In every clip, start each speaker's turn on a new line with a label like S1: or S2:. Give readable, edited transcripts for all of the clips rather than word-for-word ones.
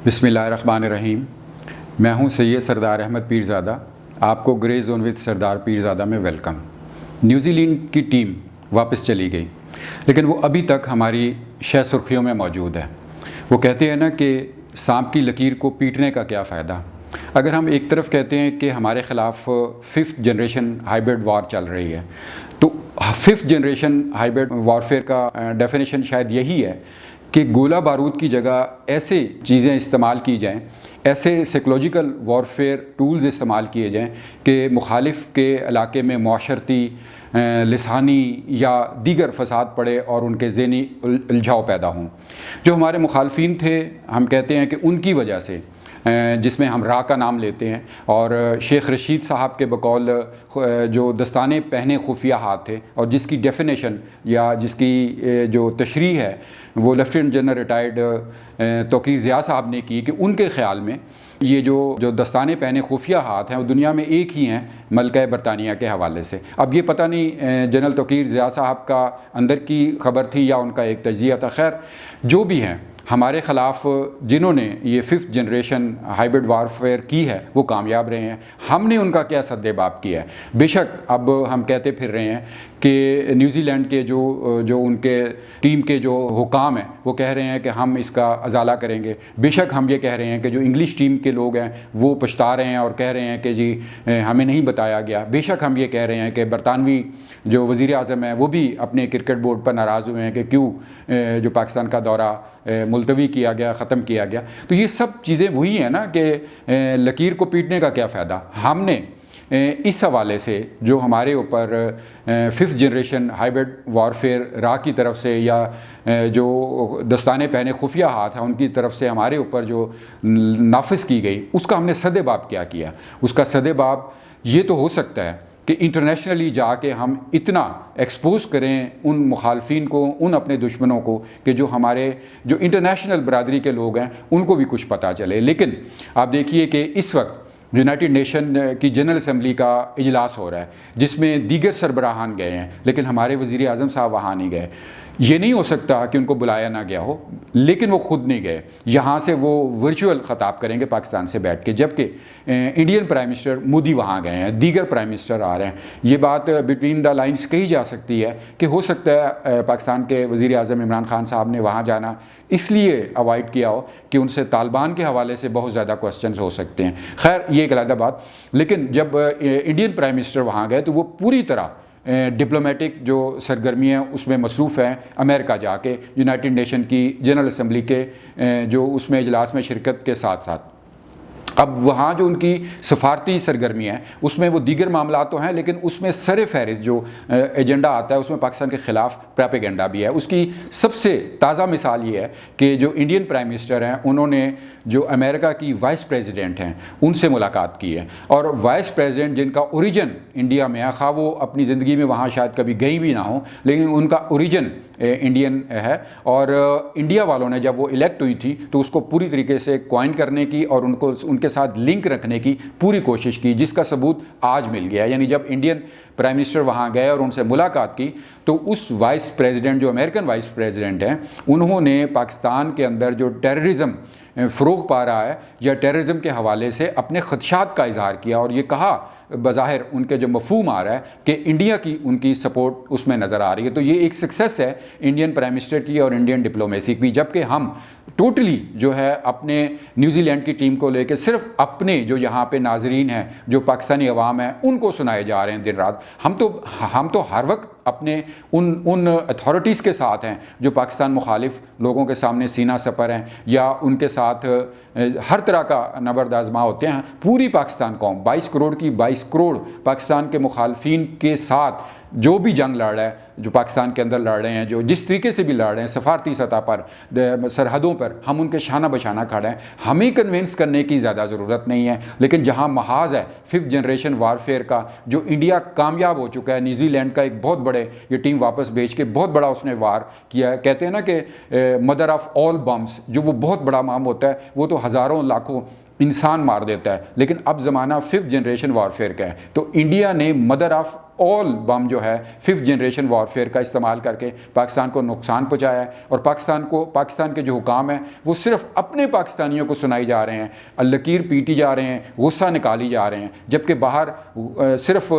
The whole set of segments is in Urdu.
S1: بسم اللہ الرحمن الرحیم۔ میں ہوں سید سردار احمد پیرزادہ۔ آپ کو گرے زون وتھ سردار پیرزادہ میں ویلکم۔ نیوزی لینڈ کی ٹیم واپس چلی گئی، لیکن وہ ابھی تک ہماری شہ سرخیوں میں موجود ہے۔ وہ کہتے ہیں نا کہ سانپ کی لکیر کو پیٹنے کا کیا فائدہ۔ اگر ہم ایک طرف کہتے ہیں کہ ہمارے خلاف 5th جنریشن ہائبرڈ وار چل رہی ہے، تو 5th جنریشن ہائبرڈ وارفیئر کا ڈیفینیشن شاید یہی ہے کہ گولہ بارود کی جگہ ایسے چیزیں استعمال کی جائیں، ایسے سائیکولوجیکل وارفیئر ٹولز استعمال کیے جائیں کہ مخالف کے علاقے میں معاشرتی، لسانی یا دیگر فساد پڑے اور ان کے ذہنی الجھاؤ پیدا ہوں۔ جو ہمارے مخالفین تھے، ہم کہتے ہیں کہ ان کی وجہ سے، جس میں ہم را کا نام لیتے ہیں، اور شیخ رشید صاحب کے بقول جو دستانے پہنے خفیہ ہاتھ تھے، اور جس کی ڈیفینیشن یا جس کی جو تشریح ہے وہ لیفٹیننٹ جنرل ریٹائرڈ توقیر ضیاء صاحب نے کی، کہ ان کے خیال میں یہ جو دستانے پہنے خفیہ ہاتھ ہیں وہ دنیا میں ایک ہی ہیں ملکہ برطانیہ کے حوالے سے۔ اب یہ پتہ نہیں جنرل توقیر ضیاء صاحب کا اندر کی خبر تھی یا ان کا ایک تجزیہ تھا۔ خیر جو بھی ہیں، ہمارے خلاف جنہوں نے یہ 5th جنریشن ہائبرڈ وارفیئر کی ہے وہ کامیاب رہے ہیں۔ ہم نے ان کا کیا سد باب کیا ہے؟ بے شک اب ہم کہتے پھر رہے ہیں کہ نیوزی لینڈ کے جو ان کے ٹیم کے جو حکام ہیں وہ کہہ رہے ہیں کہ ہم اس کا ازالہ کریں گے۔ بے شک ہم یہ کہہ رہے ہیں کہ جو انگلش ٹیم کے لوگ ہیں وہ پچھتا رہے ہیں اور کہہ رہے ہیں کہ جی ہمیں نہیں بتایا گیا۔ بے شک ہم یہ کہہ رہے ہیں کہ برطانوی جو وزیر اعظم ہیں وہ بھی اپنے کرکٹ بورڈ پر ناراض ہوئے ہیں کہ کیوں جو پاکستان کا دورہ ملتوی کیا گیا، ختم کیا گیا۔ تو یہ سب چیزیں وہی ہیں نا کہ لکیر کو پیٹنے کا کیا فائدہ۔ ہم نے اس حوالے سے جو ہمارے اوپر 5th جنریشن ہائبرڈ وارفیئر را کی طرف سے یا جو دستانے پہنے خفیہ ہاتھ ہیں ان کی طرف سے ہمارے اوپر جو نافذ کی گئی، اس کا ہم نے سد باب کیا کیا۔ اس کا سد باب یہ تو ہو سکتا ہے کہ انٹرنیشنلی جا کے ہم اتنا ایکسپوز کریں ان مخالفین کو، ان اپنے دشمنوں کو، کہ جو ہمارے جو انٹرنیشنل برادری کے لوگ ہیں ان کو بھی کچھ پتہ چلے۔ لیکن آپ دیکھیے کہ اس وقت یونائٹڈ نیشن کی جنرل اسمبلی کا اجلاس ہو رہا ہے جس میں دیگر سربراہان گئے ہیں، لیکن ہمارے وزیر اعظم صاحب وہاں نہیں گئے۔ یہ نہیں ہو سکتا کہ ان کو بلایا نہ گیا ہو، لیکن وہ خود نہیں گئے۔ یہاں سے وہ ورچوئل خطاب کریں گے پاکستان سے بیٹھ کے، جبکہ انڈین پرائم منسٹر مودی وہاں گئے ہیں، دیگر پرائم منسٹر آ رہے ہیں۔ یہ بات بٹوین دا لائنز کہی جا سکتی ہے کہ ہو سکتا ہے پاکستان کے وزیر اعظم عمران خان صاحب نے وہاں جانا اس لیے اوائڈ کیا ہو کہ ان سے طالبان کے حوالے سے بہت زیادہ کوسچنز ہو سکتے ہیں۔ خیر یہ ایک علیحدہ بات۔ لیکن جب انڈین پرائم منسٹر وہاں گئے تو وہ پوری طرح ڈپلومیٹک جو سرگرمیاں اس میں مصروف ہیں، امریکہ جا کے یونائٹڈ نیشن کی جنرل اسمبلی کے جو اس میں اجلاس میں شرکت کے ساتھ ساتھ اب وہاں جو ان کی سفارتی سرگرمیاں ہیں اس میں وہ دیگر معاملات تو ہیں، لیکن اس میں سر فہرست جو ایجنڈا آتا ہے اس میں پاکستان کے خلاف پراپیگنڈا بھی ہے۔ اس کی سب سے تازہ مثال یہ ہے کہ جو انڈین پرائم منسٹر ہیں انہوں نے جو امریکہ کی وائس پریزیڈنٹ ہیں ان سے ملاقات کی ہے، اور وائس پریزیڈنٹ جن کا اوریجن انڈیا میں ہے، خواہ وہ اپنی زندگی میں وہاں شاید کبھی گئی بھی نہ ہوں، لیکن ان کا اوریجن انڈین ہے، اور انڈیا والوں نے جب وہ الیکٹ ہوئی تھی تو اس کو پوری طریقے سے کوائن کرنے کی اور ان کے ساتھ لنک رکھنے کی پوری کوشش کی، جس کا ثبوت آج مل گیا ہے۔ یعنی جب انڈین پرائم منسٹر وہاں گئے اور ان سے ملاقات کی تو اس وائس پریزیڈنٹ جو امریکن وائس پریزیڈنٹ ہیں انہوں نے پاکستان کے اندر جو ٹیررزم فروغ پا رہا ہے یا ٹیررزم کے حوالے سے اپنے خدشات کا اظہار کیا، اور یہ کہا بظاہر ان کے جو مفہوم آ رہا ہے کہ انڈیا کی ان کی سپورٹ اس میں نظر آ رہی ہے۔ تو یہ ایک سکسیس ہے انڈین پرائم منسٹر کی اور انڈین ڈپلومیسی کی، جبکہ ہم ٹوٹلی جو ہے اپنے نیوزی لینڈ کی ٹیم کو لے کے صرف اپنے جو یہاں پہ ناظرین ہیں، جو پاکستانی عوام ہیں، ان کو سنائے جا رہے ہیں دن رات۔ ہم تو ہر وقت اپنے ان اتھارٹیز کے ساتھ ہیں جو پاکستان مخالف لوگوں کے سامنے سینہ سپر ہیں یا ان کے ساتھ ہر طرح کا نبرد آزما ہوتے ہیں۔ پوری پاکستان قوم 22 کروڑ کی 22 کروڑ پاکستان کے مخالفین کے ساتھ جو بھی جنگ لڑ رہا ہے، جو پاکستان کے اندر لڑ رہے ہیں، جو جس طریقے سے بھی لڑ رہے ہیں سفارتی سطح پر، سرحدوں پر، ہم ان کے شانہ بشانہ کھڑے ہیں۔ ہمیں کنونس کرنے کی زیادہ ضرورت نہیں ہے، لیکن جہاں محاذ ہے 5th جنریشن وارفیئر کا، جو انڈیا کامیاب ہو چکا ہے، نیوزی لینڈ کا ایک بہت بڑے یہ ٹیم واپس بھیج کے بہت بڑا اس نے وار کیا ہے۔ کہتے ہیں نا کہ مدر آف آل بمس، جو وہ بہت بڑا مام ہوتا ہے وہ تو ہزاروں لاکھوں انسان مار دیتا ہے، لیکن اب زمانہ 5th جنریشن وارفیئر کا ہے، تو انڈیا نے مدر آف آل بم جو ہے 5th جنریشن وارفیئر کا استعمال کر کے پاکستان کو نقصان پہنچایا ہے، اور پاکستان کے جو حکام ہیں وہ صرف اپنے پاکستانیوں کو سنائی جا رہے ہیں، لکیر پیٹی جا رہے ہیں، غصہ نکالی جا رہے ہیں، جبکہ باہر صرف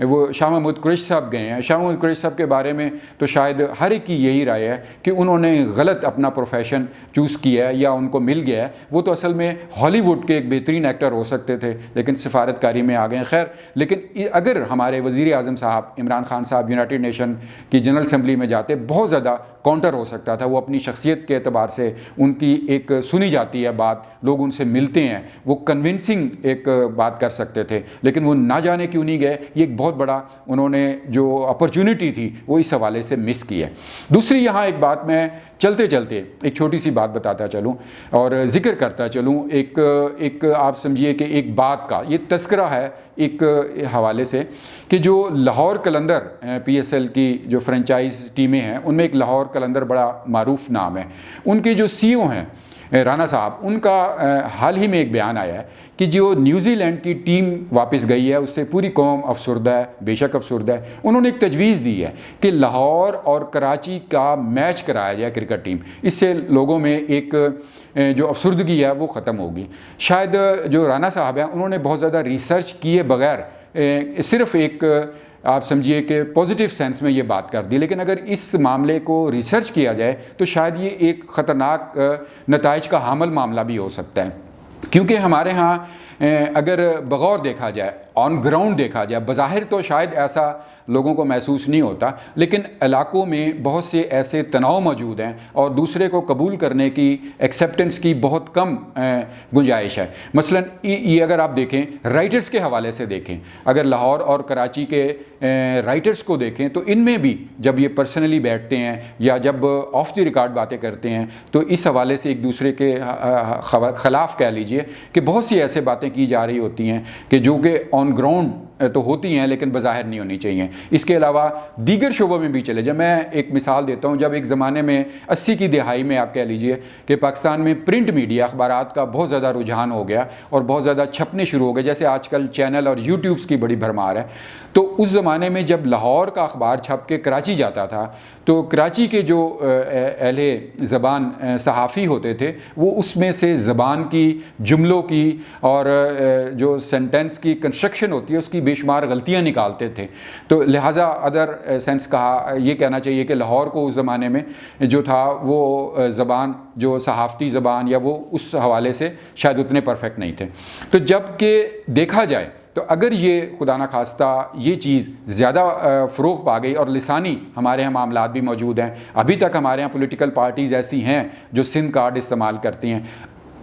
S1: وہ شاہ محمود قریشی صاحب گئے ہیں۔ شاہ محمود قریشی صاحب کے بارے میں تو شاید ہر ایک کی یہی رائے ہے کہ انہوں نے غلط اپنا پروفیشن چوز کیا ہے یا ان کو مل گیا ہے۔ وہ تو اصل میں ہالی ووڈ کے ایک بہترین ایکٹر ہو سکتے تھے لیکن سفارتکاری میں آ گئے ہیں۔ خیر، لیکن اگر ہمارے وزیر اعظم صاحب عمران خان صاحب یونائٹڈ نیشن کی جنرل اسمبلی میں جاتے، بہت زیادہ کاؤنٹر ہو سکتا تھا۔ وہ اپنی شخصیت کے اعتبار سے ان کی ایک سنی جاتی ہے بات، لوگ ان سے ملتے ہیں، وہ کنونسنگ ایک بات کر سکتے تھے، لیکن وہ نہ جانے کیوں نہیں گئے۔ یہ ایک بہت بڑا انہوں نے جو اپرچونٹی تھی وہ اس حوالے سے مس کی ہے۔ دوسری یہاں ایک بات میں چلتے چلتے ایک چھوٹی سی بات بتاتا چلوں اور ذکر کرتا چلوں، ایک آپ سمجھیے کہ ایک بات کا یہ تذکرہ ہے ایک حوالے سے کہ جو لاہور قلندر PSL کی جو فرنچائز ٹیمیں ہیں ان میں ایک لاہور قلندر بڑا معروف نام ہے۔ ان کے جو CEO ہیں رانا صاحب، ان کا حال ہی میں ایک بیان آیا ہے کہ جو نیوزی لینڈ کی ٹیم واپس گئی ہے اس سے پوری قوم افسردہ ہے، بے شک افسردہ ہے۔ انہوں نے ایک تجویز دی ہے کہ لاہور اور کراچی کا میچ کرایا جائے کرکٹ ٹیم، اس سے لوگوں میں ایک جو افسردگی ہے وہ ختم ہوگی۔ شاید جو رانا صاحب ہیں انہوں نے بہت زیادہ ریسرچ کیے بغیر صرف ایک آپ سمجھیے کہ پازیٹیو سینس میں یہ بات کر دی، لیکن اگر اس معاملے کو ریسرچ کیا جائے تو شاید یہ ایک خطرناک نتائج کا حامل معاملہ بھی ہو سکتا ہے، کیونکہ ہمارے ہاں اگر بغور دیکھا جائے، آن گراؤنڈ دیکھا جائے، بظاہر تو شاید ایسا لوگوں کو محسوس نہیں ہوتا، لیکن علاقوں میں بہت سے ایسے تناؤ موجود ہیں اور دوسرے کو قبول کرنے کی ایکسیپٹنس کی بہت کم گنجائش ہے۔ مثلا یہ اگر آپ دیکھیں رائٹرز کے حوالے سے دیکھیں، اگر لاہور اور کراچی کے رائٹرز کو دیکھیں تو ان میں بھی جب یہ پرسنلی بیٹھتے ہیں یا جب آف دی ریکارڈ باتیں کرتے ہیں تو اس حوالے سے ایک دوسرے کے خلاف کہہ لیجئے کہ بہت سی ایسے باتیں کی جا رہی ہوتی ہیں کہ جو کہ آن گراؤنڈ تو ہوتی ہیں لیکن بظاہر نہیں ہونی چاہیے۔ اس کے علاوہ دیگر شعبوں میں بھی چلے جائیں، میں ایک مثال دیتا ہوں، جب ایک زمانے میں 80 کی دہائی میں آپ کہہ لیجئے کہ پاکستان میں پرنٹ میڈیا اخبارات کا بہت زیادہ رجحان ہو گیا اور بہت زیادہ چھپنے شروع ہو گئے، جیسے آج کل چینل اور یوٹیوبس کی بڑی بھرمار ہے، تو اس زمانے میں جب لاہور کا اخبار چھپ کے کراچی جاتا تھا تو کراچی کے جو اہل زبان صحافی ہوتے تھے وہ اس میں سے زبان کی، جملوں کی اور جو سینٹنس کی کنسٹرکشن ہوتی ہے اس کی بے شمار غلطیاں نکالتے تھے، تو لہٰذا ادر سینس کہا یہ کہنا چاہیے کہ لاہور کو اس زمانے میں جو تھا وہ زبان جو صحافتی زبان یا وہ اس حوالے سے شاید اتنے پرفیکٹ نہیں تھے۔ تو جب کہ دیکھا جائے تو اگر یہ خدا نخواستہ یہ چیز زیادہ فروغ پا گئی اور لسانی ہمارے یہاں معاملات بھی موجود ہیں، ابھی تک ہمارے یہاں پولیٹیکل پارٹیز ایسی ہیں جو سم کارڈ استعمال کرتی ہیں،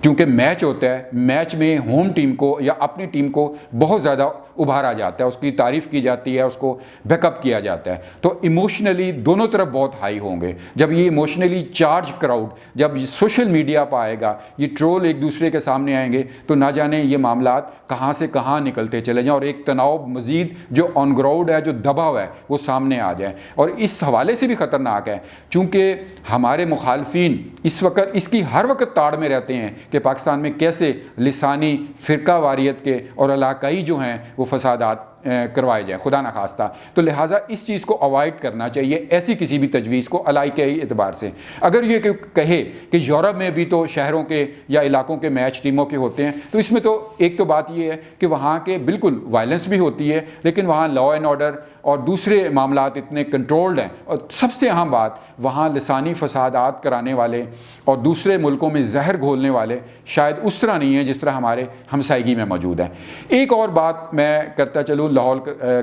S1: چونکہ میچ ہوتا ہے، میچ میں ہوم ٹیم کو یا اپنی ٹیم کو بہت زیادہ ابھارا جاتا ہے، اس کی تعریف کی جاتی ہے، اس کو بیک اپ کیا جاتا ہے، تو ایموشنلی دونوں طرف بہت ہائی ہوں گے۔ جب یہ ایموشنلی چارج کراؤڈ جب سوشل میڈیا پہ آئے گا، یہ ٹرول ایک دوسرے کے سامنے آئیں گے تو نہ جانے یہ معاملات کہاں سے کہاں نکلتے چلے جائیں اور ایک تناؤ مزید جو آن گراؤنڈ ہے، جو دباؤ ہے وہ سامنے آ جائے، اور اس حوالے سے بھی خطرناک ہے چونکہ ہمارے مخالفین اس وقت اس کی ہر وقت تاڑ میں رہتے ہیں کہ پاکستان میں کیسے لسانی فرقہ واریت کے اور علاقائی جو ہیں وہ فسادات کروائے جائیں، خدا نخواستہ۔ تو لہٰذا اس چیز کو اوائڈ کرنا چاہیے، ایسی کسی بھی تجویز کو علاقے کے اعتبار سے۔ اگر یہ کہے کہ یورپ میں بھی تو شہروں کے یا علاقوں کے میچ ٹیموں کے ہوتے ہیں، تو اس میں تو ایک تو بات یہ ہے کہ وہاں کے بالکل وائلنس بھی ہوتی ہے، لیکن وہاں لا اینڈ آرڈر اور دوسرے معاملات اتنے کنٹرولڈ ہیں، اور سب سے اہم بات وہاں لسانی فسادات کرانے والے اور دوسرے ملکوں میں زہر گھولنے والے شاید اس طرح نہیں ہیں جس طرح ہمارے ہمسائیگی میں موجود ہیں۔ ایک اور بات میں کرتا چلوں، لاہور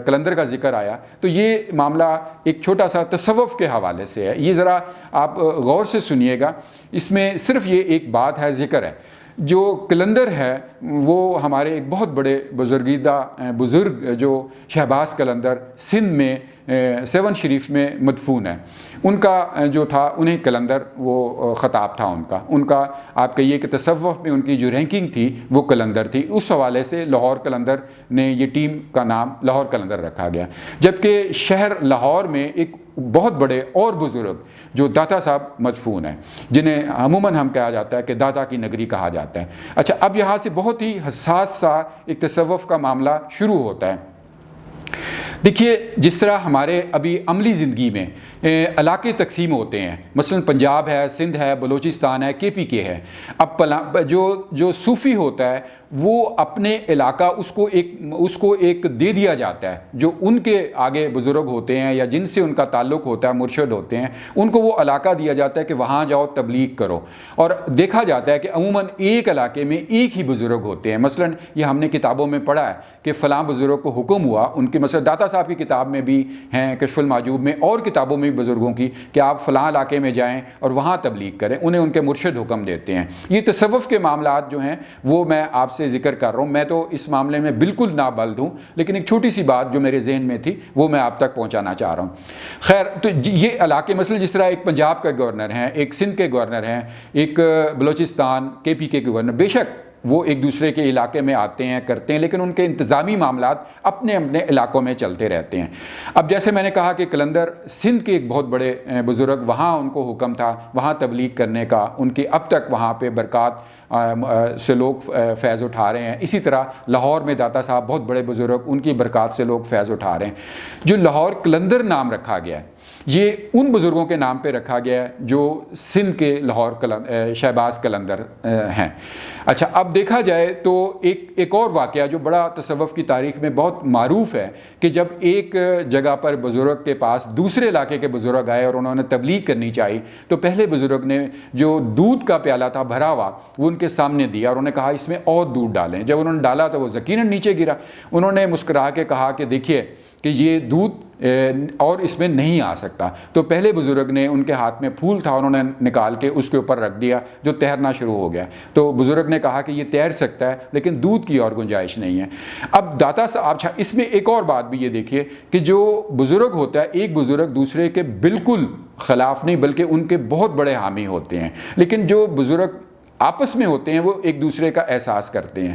S1: قلندر کا ذکر آیا تو یہ معاملہ ایک چھوٹا سا تصوف کے حوالے سے ہے، یہ ذرا آپ غور سے سنیے گا، اس میں صرف یہ ایک بات ہے، ذکر ہے۔ جو قلندر ہے وہ ہمارے ایک بہت بڑے بزرگ جو شہباز قلندر سندھ میں 7 شریف میں مدفون ہے، ان کا جو تھا انہیں قلندر وہ خطاب تھا، ان کا آپ کہیے کہ تصوف میں ان کی جو رینکنگ تھی وہ قلندر تھی، اس حوالے سے لاہور قلندر نے یہ ٹیم کا نام لاہور قلندر رکھا گیا۔ جبکہ شہر لاہور میں ایک بہت بڑے اور بزرگ جو داتا صاحب مدفون ہیں، جنہیں عموماً ہم کہا جاتا ہے کہ داتا کی نگری کہا جاتا ہے۔ اچھا، اب یہاں سے بہت ہی حساس سا ایک تصوف کا معاملہ شروع ہوتا ہے۔ دیکھیے جس طرح ہمارے ابھی عملی زندگی میں علاقے تقسیم ہوتے ہیں، مثلا پنجاب ہے، سندھ ہے، بلوچستان ہے، KPK ہے، اب جو صوفی ہوتا ہے وہ اپنے علاقہ اس کو ایک دے دیا جاتا ہے، جو ان کے آگے بزرگ ہوتے ہیں یا جن سے ان کا تعلق ہوتا ہے، مرشد ہوتے ہیں، ان کو وہ علاقہ دیا جاتا ہے کہ وہاں جاؤ تبلیغ کرو۔ اور دیکھا جاتا ہے کہ عموماً ایک علاقے میں ایک ہی بزرگ ہوتے ہیں۔ مثلا یہ ہم نے کتابوں میں پڑھا ہے کہ فلاں بزرگ کو حکم ہوا، ان کے مثلا داتا صاحب کی کتاب میں بھی ہیں، کشف المحجوب میں اور کتابوں میں بھی بزرگوں کی، کہ آپ فلاں علاقے میں جائیں اور وہاں تبلیغ کریں، انہیں ان کے مرشد حکم دیتے ہیں۔ یہ تصوف کے معاملات جو ہیں وہ میں آپ سے ذکر کر رہا ہوں، میں تو اس معاملے میں بالکل نابلد ہوں، لیکن ایک چھوٹی سی بات جو میرے ذہن میں تھی وہ میں آپ تک پہنچانا چاہ رہا ہوں۔ خیر، تو یہ علاقے مثلا جس طرح ایک پنجاب کا گورنر ہیں، ایک سندھ کے گورنر ہیں، ایک بلوچستان KPK کے گورنر، بے شک وہ ایک دوسرے کے علاقے میں آتے ہیں کرتے ہیں، لیکن ان کے انتظامی معاملات اپنے اپنے علاقوں میں چلتے رہتے ہیں۔ اب جیسے میں نے کہا کہ قلندر سندھ کے ایک بہت بڑے بزرگ، وہاں ان کو حکم تھا وہاں تبلیغ کرنے کا، ان کی اب تک وہاں پہ برکات سے لوگ فیض اٹھا رہے ہیں۔ اسی طرح لاہور میں داتا صاحب بہت بڑے بزرگ، ان کی برکات سے لوگ فیض اٹھا رہے ہیں۔ جو لاہور قلندر نام رکھا گیا ہے یہ ان بزرگوں کے نام پہ رکھا گیا ہے جو سندھ کے لاہور شہباز قلندر ہیں۔ اچھا، اب دیکھا جائے تو ایک اور واقعہ جو بڑا تصوف کی تاریخ میں بہت معروف ہے کہ جب ایک جگہ پر بزرگ کے پاس دوسرے علاقے کے بزرگ آئے اور انہوں نے تبلیغ کرنی چاہی، تو پہلے بزرگ نے جو دودھ کا پیالہ تھا بھرا ہوا وہ ان کے سامنے دیا اور انہوں نے کہا اس میں اور دودھ ڈالیں۔ جب انہوں نے ڈالا تو وہ یقیناً نیچے گرا۔ انہوں نے مسکرا کے کہا کہ دیکھیے کہ یہ دودھ اور اس میں نہیں آ سکتا۔ تو پہلے بزرگ نے ان کے ہاتھ میں پھول تھا، انہوں نے نکال کے اس کے اوپر رکھ دیا جو تیرنا شروع ہو گیا۔ تو بزرگ نے کہا کہ یہ تیر سکتا ہے لیکن دودھ کی اور گنجائش نہیں ہے۔ اب داتا صاحب، اچھا اس میں ایک اور بات بھی یہ دیکھیے کہ جو بزرگ ہوتا ہے، ایک بزرگ دوسرے کے بالکل خلاف نہیں بلکہ ان کے بہت بڑے حامی ہوتے ہیں، لیکن جو بزرگ آپس میں ہوتے ہیں وہ ایک دوسرے کا احساس کرتے ہیں۔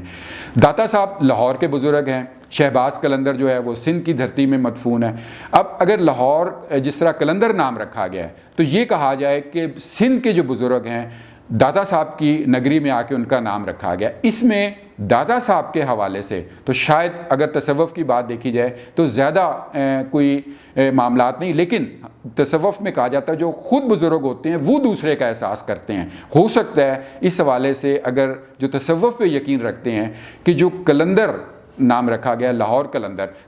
S1: داتا صاحب لاہور کے بزرگ ہیں، شہباز قلندر جو ہے وہ سندھ کی دھرتی میں مدفون ہے۔ اب اگر لاہور جس طرح قلندر نام رکھا گیا ہے تو یہ کہا جائے کہ سندھ کے جو بزرگ ہیں داتا صاحب کی نگری میں آ کے ان کا نام رکھا گیا۔ اس میں داتا صاحب کے حوالے سے تو شاید اگر تصوف کی بات دیکھی جائے تو زیادہ کوئی معاملات نہیں، لیکن تصوف میں کہا جاتا ہے جو خود بزرگ ہوتے ہیں وہ دوسرے کا احساس کرتے ہیں۔ ہو سکتا ہے اس حوالے سے اگر جو تصوف پہ یقین رکھتے ہیں کہ جو قلندر نام رکھا گیا لاہور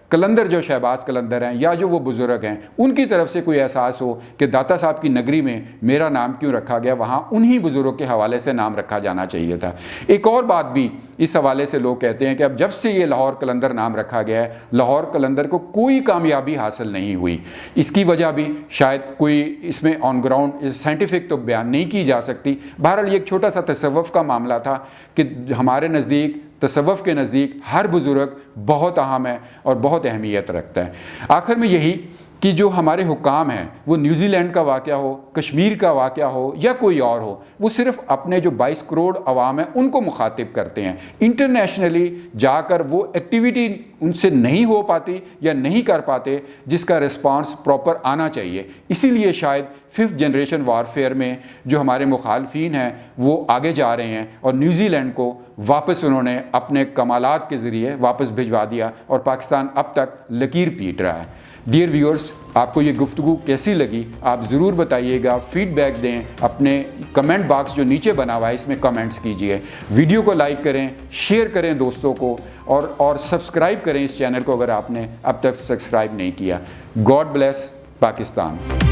S1: قلندر جو شہباز قلندر ہیں یا جو وہ بزرگ ہیں ان کی طرف سے کوئی احساس ہو کہ داتا صاحب کی نگری میں میرا نام کیوں رکھا گیا، وہاں انہی بزرگوں کے حوالے سے نام رکھا جانا چاہیے تھا۔ ایک اور بات بھی اس حوالے سے لوگ کہتے ہیں کہ اب جب سے یہ لاہور قلندر نام رکھا گیا ہے، لاہور قلندر کو کوئی کامیابی حاصل نہیں ہوئی۔ اس کی وجہ بھی شاید کوئی اس میں آن گراؤنڈ سائنٹیفک تو بیان نہیں کی جا سکتی۔ بہرحال یہ ایک چھوٹا سا تصوف کا معاملہ تھا کہ ہمارے نزدیک، تصوف کے نزدیک ہر بزرگ بہت اہم ہے اور بہت اہمیت رکھتا ہے۔ آخر میں یہی کہ جو ہمارے حکام ہیں وہ نیوزی لینڈ کا واقعہ ہو، کشمیر کا واقعہ ہو یا کوئی اور ہو، وہ صرف اپنے جو 22 کروڑ عوام ہیں ان کو مخاطب کرتے ہیں۔ انٹرنیشنلی جا کر وہ ایکٹیویٹی ان سے نہیں ہو پاتی یا نہیں کر پاتے جس کا رسپانس پراپر آنا چاہیے۔ اسی لیے شاید 5th جنریشن وارفیئر میں جو ہمارے مخالفین ہیں وہ آگے جا رہے ہیں اور نیوزی لینڈ کو واپس انہوں نے اپنے کمالات کے ذریعے واپس بھجوا دیا اور پاکستان اب تک لکیر پیٹ رہا ہے۔ ڈیئر ویورز، آپ کو یہ گفتگو کیسی لگی آپ ضرور بتائیے گا، فیڈ بیک دیں، اپنے کمنٹ باکس جو نیچے بنا ہوا ہے اس میں کمنٹس کیجئے، ویڈیو کو لائک کریں، شیئر کریں دوستوں کو اور سبسکرائب کریں اس چینل کو اگر آپ نے اب تک سبسکرائب نہیں کیا۔ God bless Pakistan.